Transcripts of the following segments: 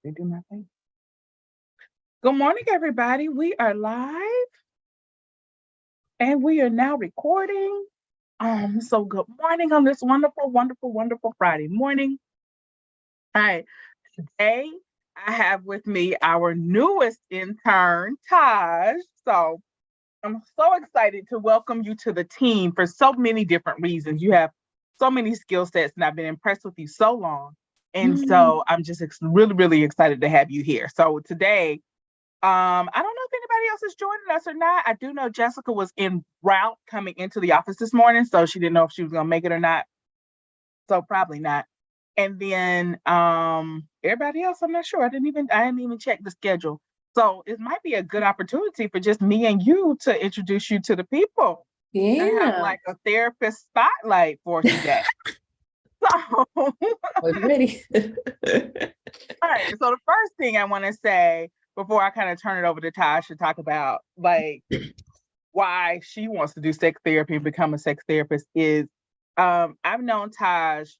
They do my thing. Good morning, everybody. We are live and we are now recording. So good morning on this wonderful, wonderful, wonderful Friday morning. All right, today I have with me our newest intern, Taj. So I'm so excited to welcome you to the team for so many different reasons. You have so many skill sets, and I've been impressed with you so long. And so I'm just really, really excited to have you here. So today, I don't know if anybody else is joining us or not. I do know Jessica was en route coming into the office this morning, so she didn't know if she was gonna make it or not. So probably not. And then everybody else, I'm not sure. I didn't even check the schedule. So it might be a good opportunity for just me and you to introduce you to the people. And have Yeah. like a therapist spotlight for today. So Was ready. all right. So the first thing I want to say before I kind of turn it over to Tosh to talk about like why she wants to do sex therapy and become a sex therapist is I've known Taj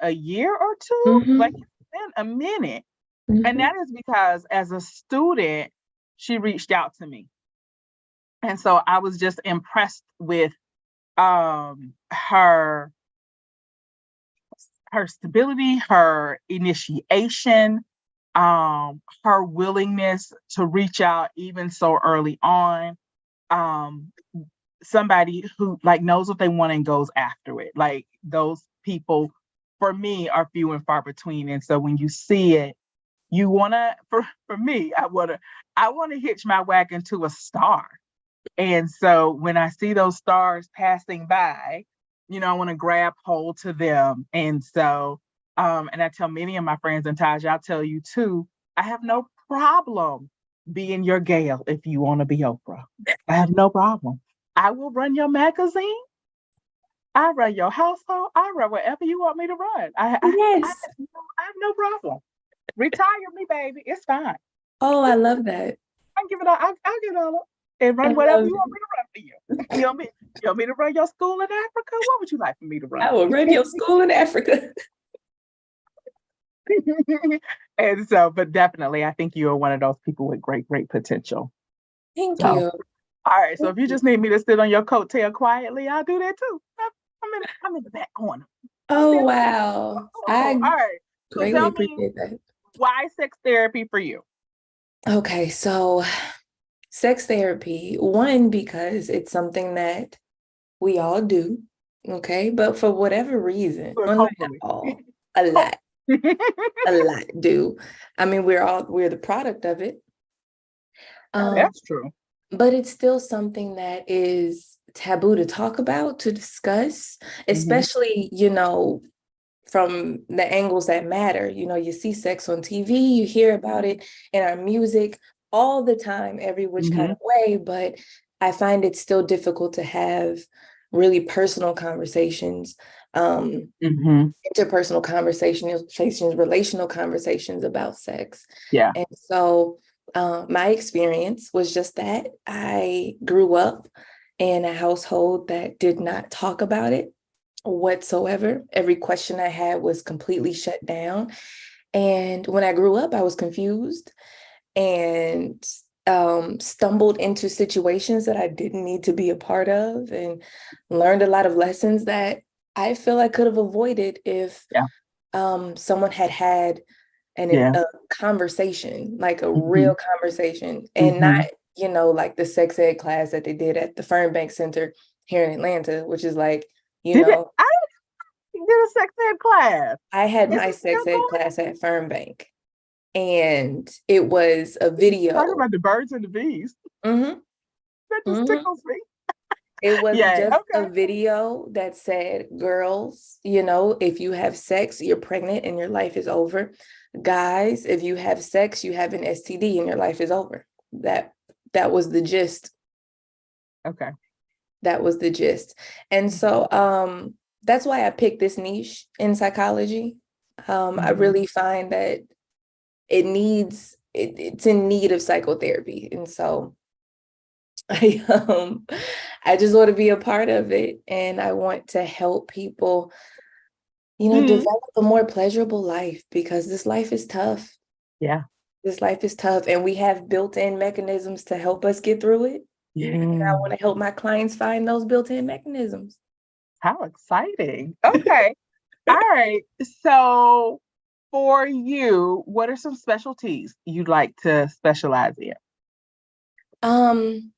a year or two? Like Mhm. it's been a minute. And Mhm. that is because as a student, she reached out to me. And so I was just impressed with her stability, her initiation, her willingness to reach out even so early on. Um, Somebody who like knows what they want and goes after it. Like those people for me are few and far between. And so when you see it, you wanna for me, I wanna hitch my wagon to a star. And so when I see those stars passing by, I want to grab hold to them. And so, and I tell many of my friends, and Taj, I'll tell you too, I have no problem being your Gail if you want to be Oprah. I have no problem. I will run your magazine. I run your household. I run wherever you want me to run. Yes. I have no problem. Retire me, baby. It's fine. Oh, I love that. I can give it all. I'll give it all up and I run whatever love you want me to run for you. You want me to run your school in Africa? What would you like for me to run I for will run your school in Africa. you? And so, but definitely, I think you are one of those people with great, great potential. Thank So, you. all right. So Thank if you you. just need me to sit on your coattail quietly, I'll do that too. I'm in the back corner. I'm Oh, there. wow. Oh, all I right. So greatly tell me, appreciate that. why sex therapy for you? Okay, so sex therapy, one, because it's something that we all do, okay? But for whatever reason, Look, well, not hopefully. all, a Hope- lot, a lot do. I mean, we're the product of it. Um, That's true. but it's still something that is taboo to talk about, to discuss, Hmm. especially, from the angles that matter. You see sex on TV, you hear about it in our music all the time, every which kind Hmm. of way, but I find it still difficult to have really personal conversations, Hmm. interpersonal conversations, relational conversations about sex. Yeah. And so my experience was just that I grew up in a household that did not talk about it whatsoever. Every question I had was completely shut down. And when I grew up, I was confused and stumbled into situations that I didn't need to be a part of, and learned a lot of lessons that I feel I could have avoided if Yeah. someone had had Yeah. a conversation, like a Hmm. real conversation, and not, Hmm. like the sex ed class that they did at the Fernbank Center here in Atlanta, which is like, you Did it? know, I didn't get a sex ed class. I had Is my it still sex ed going? class at Fernbank, and it was a Talking video. about the birds and the bees. Hmm. That just Hmm. tickles me. It was Yeah. just Okay. a video that said, girls, if you have sex, you're pregnant and your life is over. Guys, if you have sex, you have an STD and your life is over. That was the gist. Okay. That was the gist. And so that's why I picked this niche in psychology. I Hmm. really find that it's in need of psychotherapy. And so I just want to be a part of it, and I want to help people, Hmm. develop a more pleasurable life, because this life is tough. Yeah. This life is tough, and we have built-in mechanisms to help us get through it. Yeah. And I want to help my clients find those built-in mechanisms. How exciting. Okay. All right. So for you, what are some specialties you'd like to specialize in? Um,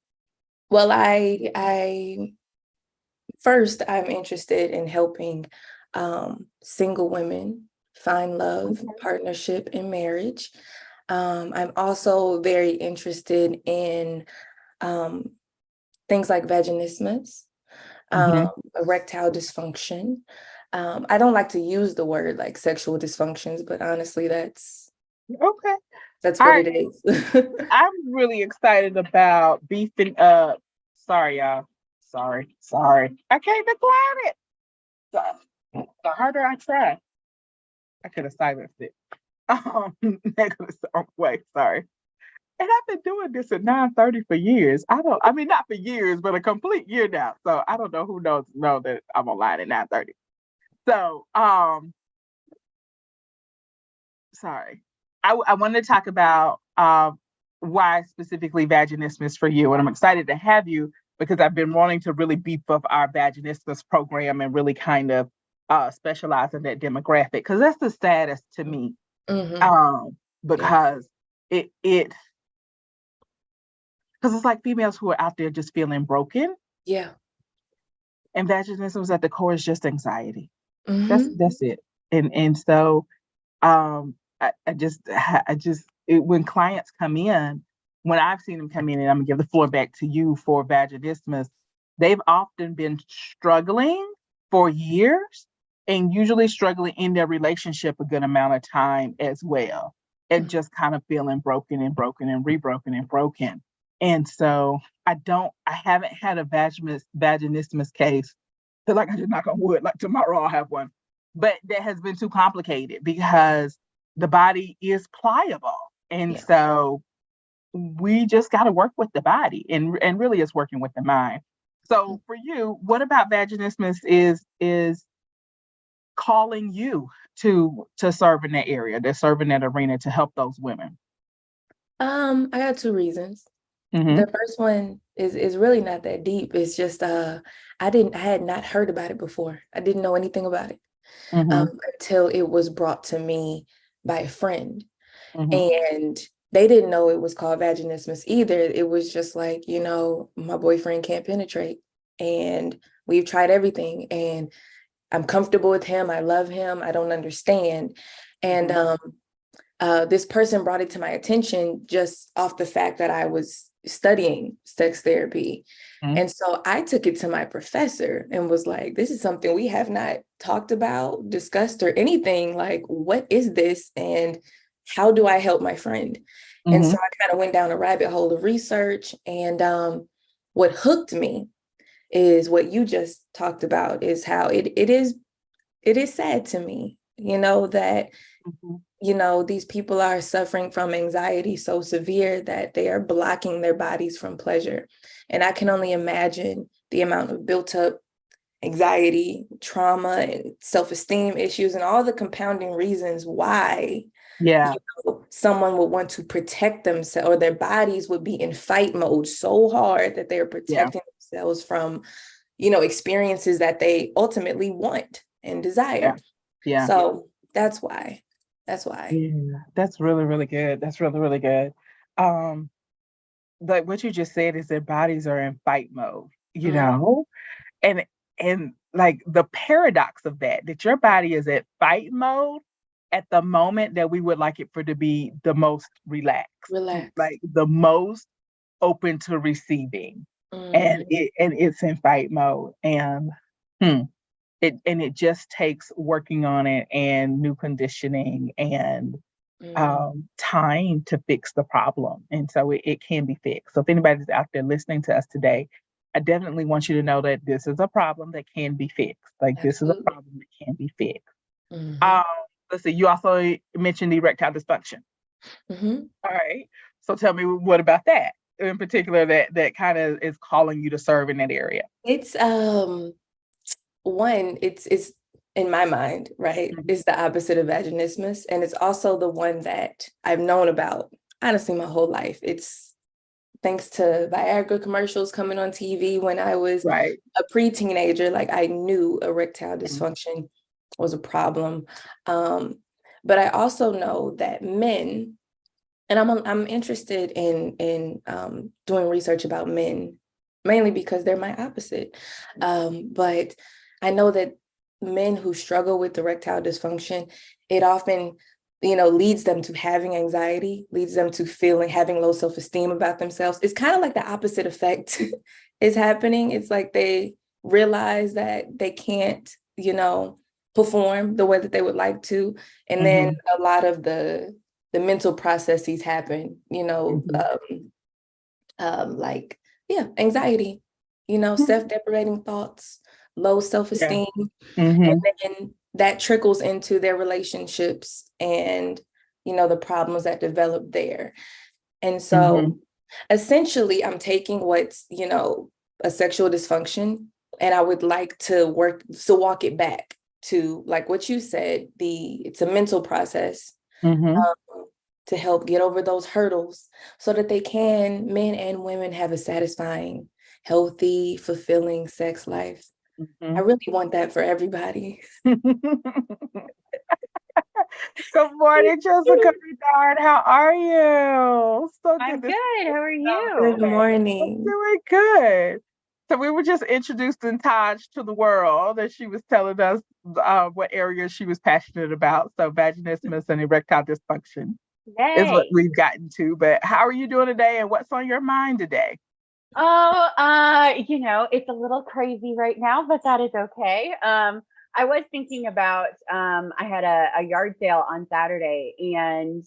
well, I first I'm interested in helping single women find love, Okay. partnership, and marriage. I'm also very interested in um, things like vaginismus, Hmm. erectile dysfunction. I don't like to use the word like sexual dysfunctions, but honestly, Okay. that's All what right. it is. I'm really excited about beefing up. Sorry, y'all. Sorry. Sorry. I can't decline it. The harder I try, I could have silenced it. Negative way. Sorry. And I've been doing this at 9:30 for years. I mean, not for years, but a complete year now. So I don't know who know that I'm online at 9:30. So, sorry. I wanted to talk about why specifically vaginismus for you. And I'm excited to have you because I've been wanting to really beef up our vaginismus program and really kind of specialize in that demographic because that's the saddest to me. Hmm. Um, Yeah. because it because it's like females who are out there just feeling broken, Yeah. and vaginismus at the core is just anxiety. Hmm. That's it. And so when clients come in, when I've seen them come in, and I'm gonna give the floor back to you for vaginismus, they've often been struggling for years and usually struggling in their relationship a good amount of time as well, and just kind of feeling broken and broken and rebroken and broken. And so I haven't had a vaginismus case. Feel like I just knock on wood, like tomorrow I'll have one, but that has been too complicated because the body is pliable. And Yeah. so we just got to work with the body, and really it's working with the mind. So for you, what about vaginismus is calling you to serve in that area, to serve in that arena to help those women? I got two reasons. The Mm-hmm. first one is really not that deep. It's just I had not heard about it before. I didn't know anything about it Mm-hmm. until it was brought to me by a friend. Mm-hmm. And they didn't know it was called vaginismus either. It was just like, my boyfriend can't penetrate. And we've tried everything. And I'm comfortable with him. I love him. I don't understand. And Mm-hmm. this person brought it to my attention just off the fact that I was studying sex therapy. Mm-hmm. And so I took it to my professor and was like, this is something we have not talked about, discussed, or anything. Like, what is this? And how do I help my friend? And Mm-hmm. so I kind of went down a rabbit hole of research. And what hooked me is what you just talked about, is how it is sad to me, that Mm-hmm. these people are suffering from anxiety so severe that they are blocking their bodies from pleasure. And I can only imagine the amount of built up anxiety, trauma, and self-esteem issues, and all the compounding reasons why Yeah. someone would want to protect themselves, or their bodies would be in fight mode so hard that they're Yeah. protecting themselves from, experiences that they ultimately want and Yeah. desire. Yeah. So that's why. That's why. Yeah. That's really, really good. That's really, really good. Um, like what you just said is their bodies are in fight mode, Mhm. and like the paradox of that your body is at fight mode at the moment that we would like it for to be the most relaxed, Relaxed. like the most open to receiving, and Mhm. it's in fight mode, and hmm, it just takes working on it and new conditioning and Mhm. time to fix the problem. And so it can be fixed. So if anybody's out there listening to us today, I definitely want you to know that this is a problem that can be fixed. Like this is a Absolutely. problem that can be fixed. Mhm. Um, let's see, you also mentioned erectile dysfunction. Mhm. All right. So tell me what about that in particular that kind of is calling you to serve in that area? It's one, it's in my mind, right, Mhm. is the opposite of vaginismus. And it's also the one that I've known about, honestly, my whole life. It's thanks to Viagra commercials coming on TV when I was Right. a pre-teenager, like I knew erectile Mhm. dysfunction was a problem. But I also know that men, and I'm interested in doing research about men, mainly because they're my opposite. But I know that men who struggle with erectile dysfunction, it often, leads them to having anxiety, leads them to having low self-esteem about themselves. It's kind of like the opposite effect is happening. It's like they realize that they can't, perform the way that they would like to. And then Mhm. a lot of the mental processes happen, Mhm. like, yeah, anxiety, Mhm. self-deprecating thoughts, low Yeah. self-esteem, and Mhm. then that trickles into their relationships and, the problems that develop there. And so Mhm. essentially, I'm taking what's, a sexual dysfunction, and I would like to walk it back to, like what you said, it's a mental process, Mhm. to help get over those hurdles so that men and women, have a satisfying, healthy, fulfilling sex life. I Mhm. really want that for everybody. Good morning, Jessica Bedard. How are you? So good I'm to good. see you How are Good you? I'm morning. doing good. So we were just introducing Taj to the world, and she was telling us what areas she was passionate about. So vaginismus and erectile dysfunction is what Yay. we've gotten to. But how are you doing today, and what's on your mind today? Oh, it's a little crazy right now, but that is okay. I was thinking about I had a yard sale on Saturday and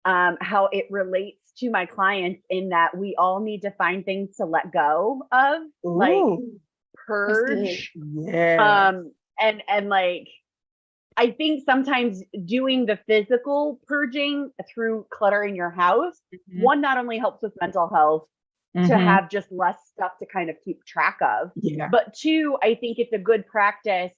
how it relates to my clients in that we all need to find things to let go of, like Ooh, That's good. purge. yeah. And like I think sometimes doing the physical purging through cluttering your house, Hmm. one not only helps with mental health to Hmm. have just less stuff to kind of keep track of, Yeah. but two, I think it's a good practice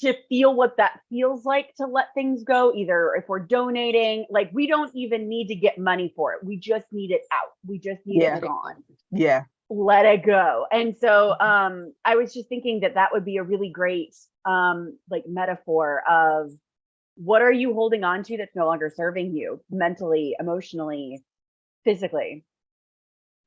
to feel what that feels like to let things go. Either if we're donating, like we don't even need to get money for it. We just need it out. We just need it Yeah. Let it gone. go. Yeah. Let it go. And so Mhm. I was just thinking that that would be a really great like metaphor of what are you holding on to that's no longer serving you mentally, emotionally, physically.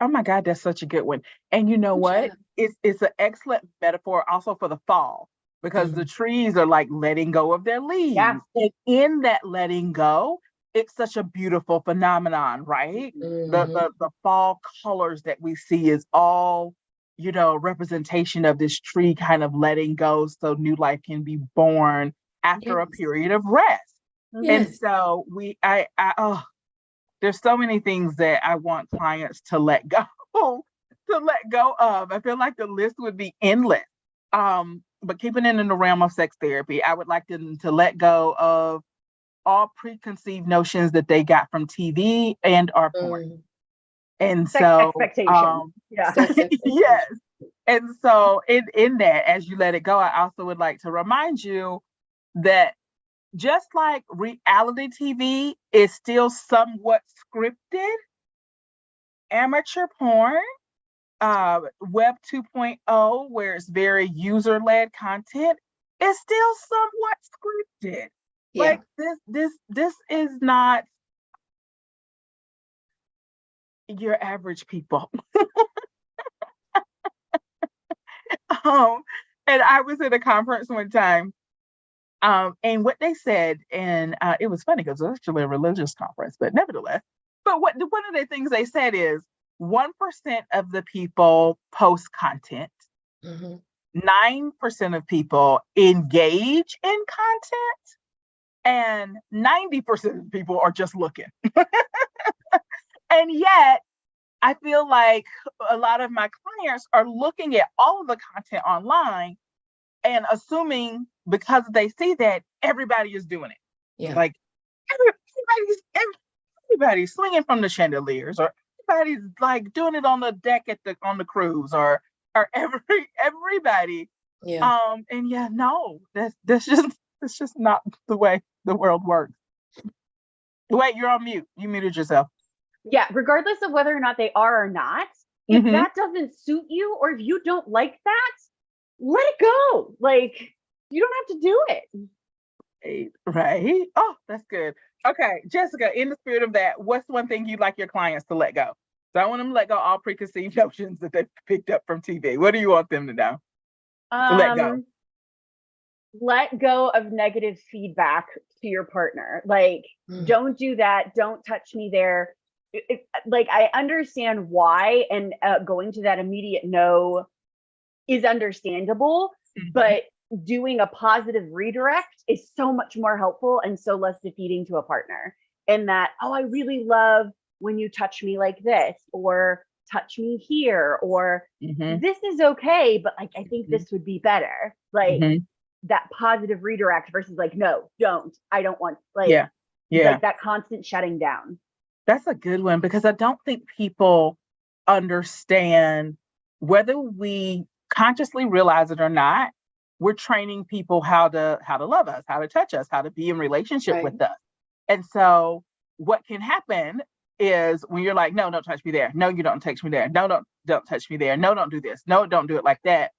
Oh my God, that's such a good one. And you know Good what? job. It's an excellent metaphor also for the fall because the Mhm. trees are like letting go of their Yeah. leaves. And in that letting go, it's such a beautiful phenomenon, right? Mhm. The fall colors that we see is all, representation of this tree kind of letting go so new life can be born after a Yes. period of rest. And Mhm. Yes. so oh, there's so many things that I want clients to let go to let go of. I feel like the list would be endless. But keeping it in the realm of sex therapy, I would like them to let go of all preconceived notions that they got from TV and or porn. Mm. And Sex so, expectations. Yeah. Sex yes. expectation. And so in that, as you let it go, I also would like to remind you that just like reality TV is still somewhat scripted, amateur porn, web 2.0, where it's very user-led content, is still somewhat scripted. Yeah. Like this is not your average people. um, and I was at a conference one time. And what they said, and it was funny because it was actually a religious conference, but nevertheless, but one of the things they said is 1% of the people post content, Mhm. 9% of people engage in content, and 90% of people are just looking. And yet, I feel like a lot of my clients are looking at all of the content online and assuming because they see that everybody is doing it. Yeah. Like everybody's swinging from the chandeliers, or everybody's like doing it on the deck on the cruise, or everybody Yeah. And yeah, no, that's just not the way the world works. Wait, you're on mute. You muted yourself. Yeah, regardless of whether or not they are or not, if Mm-hmm. that doesn't suit you or if you don't like that, let it go. Like, you don't have to do it. Right. Oh, that's good. Okay, Jessica, in the spirit of that, what's one thing you'd like your clients to let go? So I want them to let go all preconceived notions that they've picked up from TV. What do you want them to know? To let go. Let go of negative feedback to your partner. Like, don't do that. Don't touch me there. Like, I understand why, and going to that immediate no is understandable, but doing a positive redirect is so much more helpful and so less defeating to a partner. And that, oh, I really love when you touch me like this, or touch me here, or this is okay, but like, I think this would be better. Like, that positive redirect versus like, no, don't, I don't want, like, like that constant shutting down. That's a good one, because I don't think people understand, whether we consciously realize it or not, we're training people how to love us, how to touch us, how to be in relationship with us. And so what can happen is, when you're like, no, don't touch me there. No, you don't touch me there. No, don't touch me there. No, don't do this. No, don't do it like that.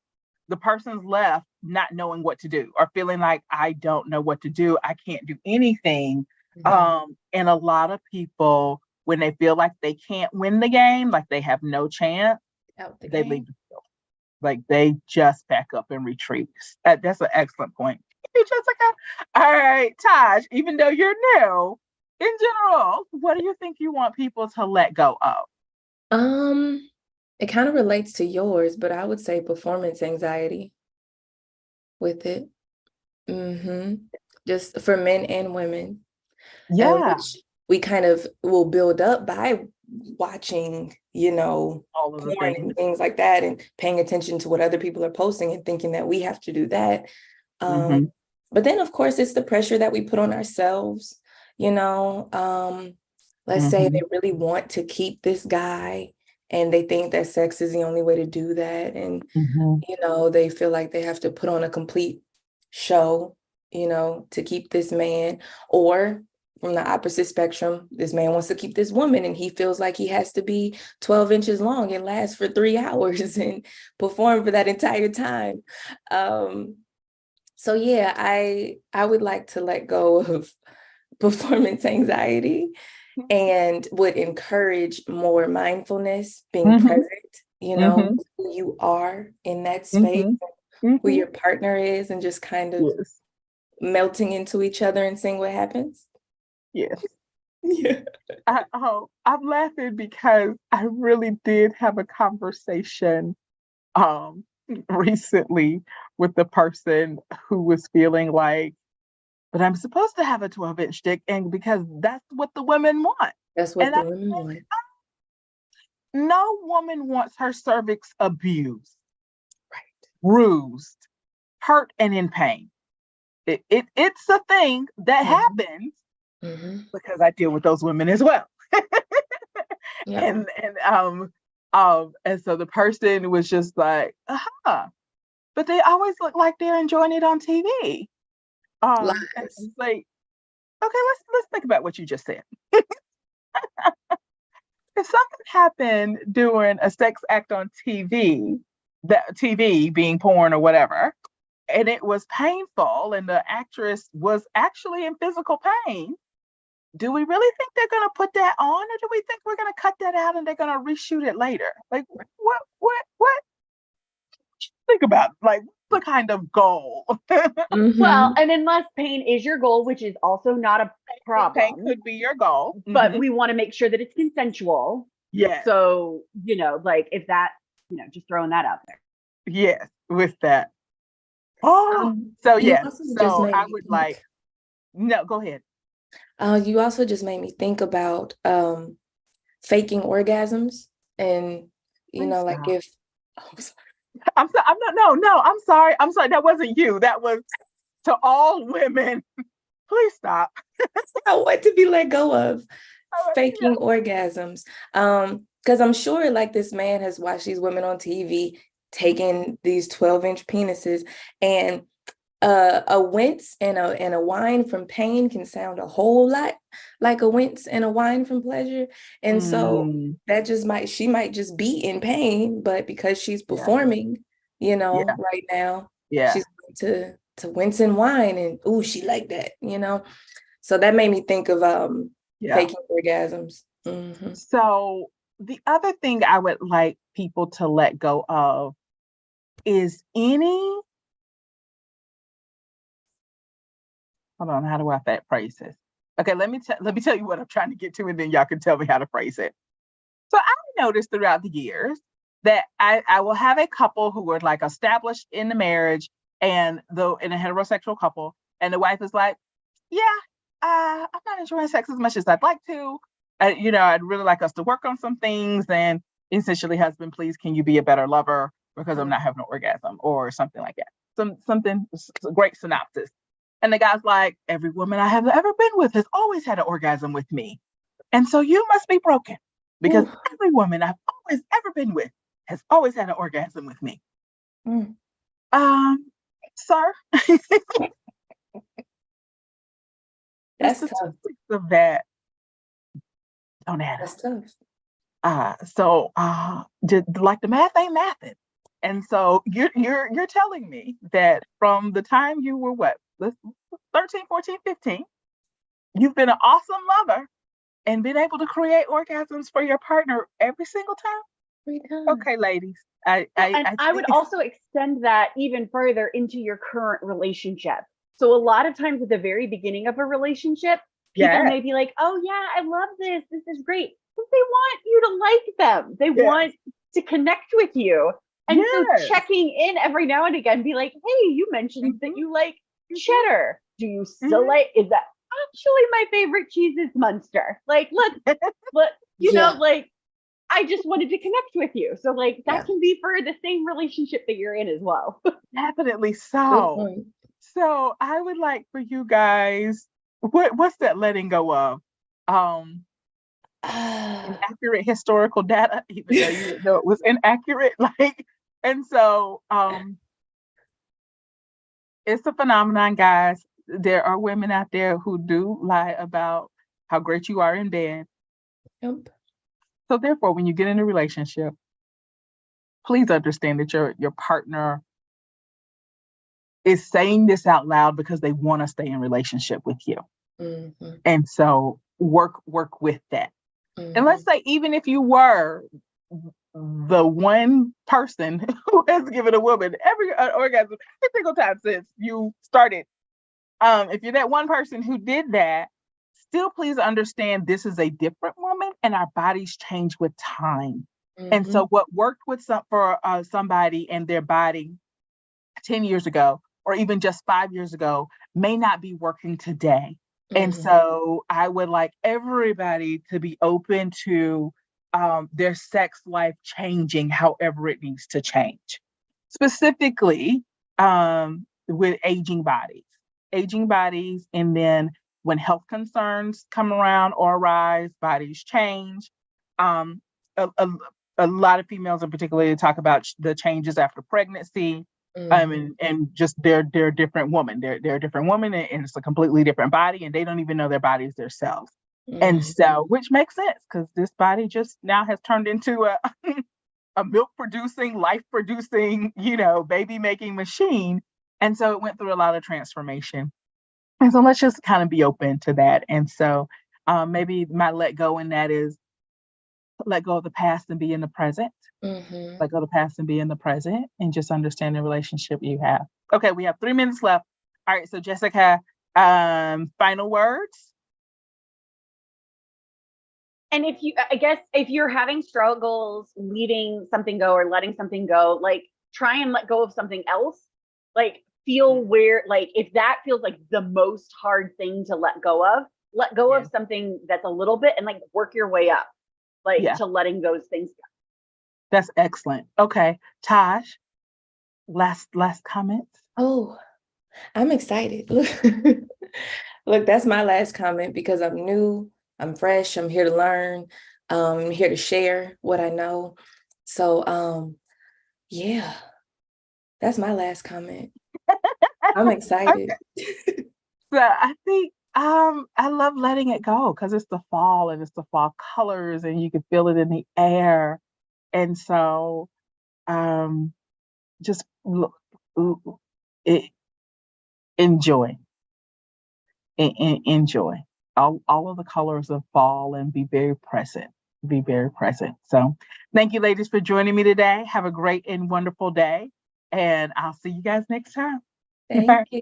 The person's left not knowing what to do, or feeling like, I don't know what to do. I can't do anything. And a lot of people, when they feel like they can't win the game, like they have no chance, they leave the field. Like, they just back up and retreat. That's an excellent point. Hey, Jessica. All right, Taj, even though you're new, in general, what do you think you want people to let go of? It kind of relates to yours, but I would say performance anxiety with it. Just for men and women. Which we kind of will build up by watching, all of the porn and things like that, and paying attention to what other people are posting and thinking that we have to do that. But then, of course, it's the pressure that we put on ourselves. Let's say they really want to keep this guy, and they think that sex is the only way to do that. And, they feel like they have to put on a complete show, to keep this man. Or from the opposite spectrum, this man wants to keep this woman, and he feels like he has to be 12 inches long and last for 3 hours and perform for that entire time. So yeah, I would like to let go of performance anxiety, and would encourage more mindfulness, being present, who you are in that space, who your partner is, and just kind of melting into each other and seeing what happens. Yes. Yeah. I'm laughing because I really did have a conversation recently with the person who was feeling like, but I'm supposed to have a 12-inch dick, and because that's what the women want. That's what the women want. No woman wants her cervix abused, bruised, hurt, and in pain. It's a thing that happens, because I deal with those women as well. And so the person was just like, but they always look like they're enjoying it on TV. And it's like, okay, let's think about what you just said. If something happened during a sex act on TV, that TV being porn or whatever, and it was painful, and the actress was actually in physical pain, do we really think they're going to put that on, or do we think we're going to cut that out and they're going to reshoot it later? Like, what think about, like, the kind of goal? Well, and unless pain is your goal, which is also not a problem. Pain could be your goal, but we want to make sure that it's consensual. Yeah. So, like, if that, just throwing that out there. Yes, with that. So yeah. So I would like. No, go ahead. You also just made me think about faking orgasms, and like if. I'm sorry. That wasn't you. That was to all women. Please stop. I want to be let go of faking orgasms. Because I'm sure, like, this man has watched these women on TV taking these 12-inch penises, and a wince and a whine from pain can sound a whole lot like a wince and a whine from pleasure. And so that she might just be in pain, but because she's performing, right now, she's going to wince and whine, and ooh, she like that, So that made me think of faking orgasms. Mm-hmm. So the other thing I would like people to let go of is hold on, how do I phrase this? Okay, let me tell you what I'm trying to get to, and then y'all can tell me how to phrase it. So I noticed throughout the years that I will have a couple who are like established in the marriage, and though in a heterosexual couple, and the wife is like, yeah, I'm not enjoying sex as much as I'd like to. I'd really like us to work on some things, and essentially, husband, please, can you be a better lover because I'm not having an orgasm or something like that. Something great synopsis. And the guy's like, every woman I have ever been with has always had an orgasm with me. And so you must be broken because every woman I've always ever been with has always had an orgasm with me. Sir. That's tough. Of that don't add That's tough. Like the math ain't mathing. And so you're telling me that from the time you were 13, 14, 15, you've been an awesome lover and been able to create orgasms for your partner every single time? Every time. Okay, ladies. I would also extend that even further into your current relationship. So a lot of times at the very beginning of a relationship, people may be like, oh yeah, I love this. This is great. But they want you to like them. They want to connect with you. And so checking in every now and again, be like, hey, you mentioned that you like cheddar. Do you still like, is that actually my favorite cheese is Munster? Like, look, I just wanted to connect with you. So that can be for the same relationship that you're in as well. Definitely so. So I would like for you guys, what's that letting go of? Inaccurate historical data, even though you didn't know it was inaccurate. And so it's a phenomenon, guys. There are women out there who do lie about how great you are in bed. Yep. So therefore, when you get in a relationship, please understand that your partner is saying this out loud because they want to stay in relationship with you. Mm-hmm. And so work with that. Mm-hmm. And let's say, even if you were the one person who has given a woman every orgasm every single time since you started, if you're that one person who did that, still please understand this is a different woman and our bodies change with time. Mm-hmm. And so what worked with somebody and their body 10 years ago, or even just 5 years ago, may not be working today. Mm-hmm. And so I would like everybody to be open to their sex life changing however it needs to change. Specifically with aging bodies, and then when health concerns come around or arise, bodies change. A lot of females in particular talk about the changes after pregnancy. Mm-hmm. And just they're different women. They're a different woman, and it's a completely different body, and they don't even know their bodies themselves. Mm-hmm. And so, which makes sense because this body just now has turned into a milk producing, life producing, baby making machine. And so it went through a lot of transformation. And so let's just kind of be open to that. And so maybe my let go in that is let go of the past and be in the present. Mm-hmm. Let go of the past and be in the present, and just understand the relationship you have. Okay, we have 3 minutes left. All right, so Jessica, final words. And if you're having struggles leaving something go or letting something go, try and let go of something else. Feel where, if that feels like the most hard thing to let go of something that's a little bit, and work your way up, to letting those things go. That's excellent. Okay, Taj, last comments. Oh, I'm excited. Look, that's my last comment because I'm new, I'm fresh, I'm here to learn, I'm here to share what I know. So Yeah, that's my last comment. I'm excited. So I think I love letting it go because it's the fall and it's the fall colors and you can feel it in the air. And so um just it, enjoy enjoy all of the colors of fall and be very present. So thank you ladies for joining me today. Have a great and wonderful day and I'll see you guys next time. Thank you.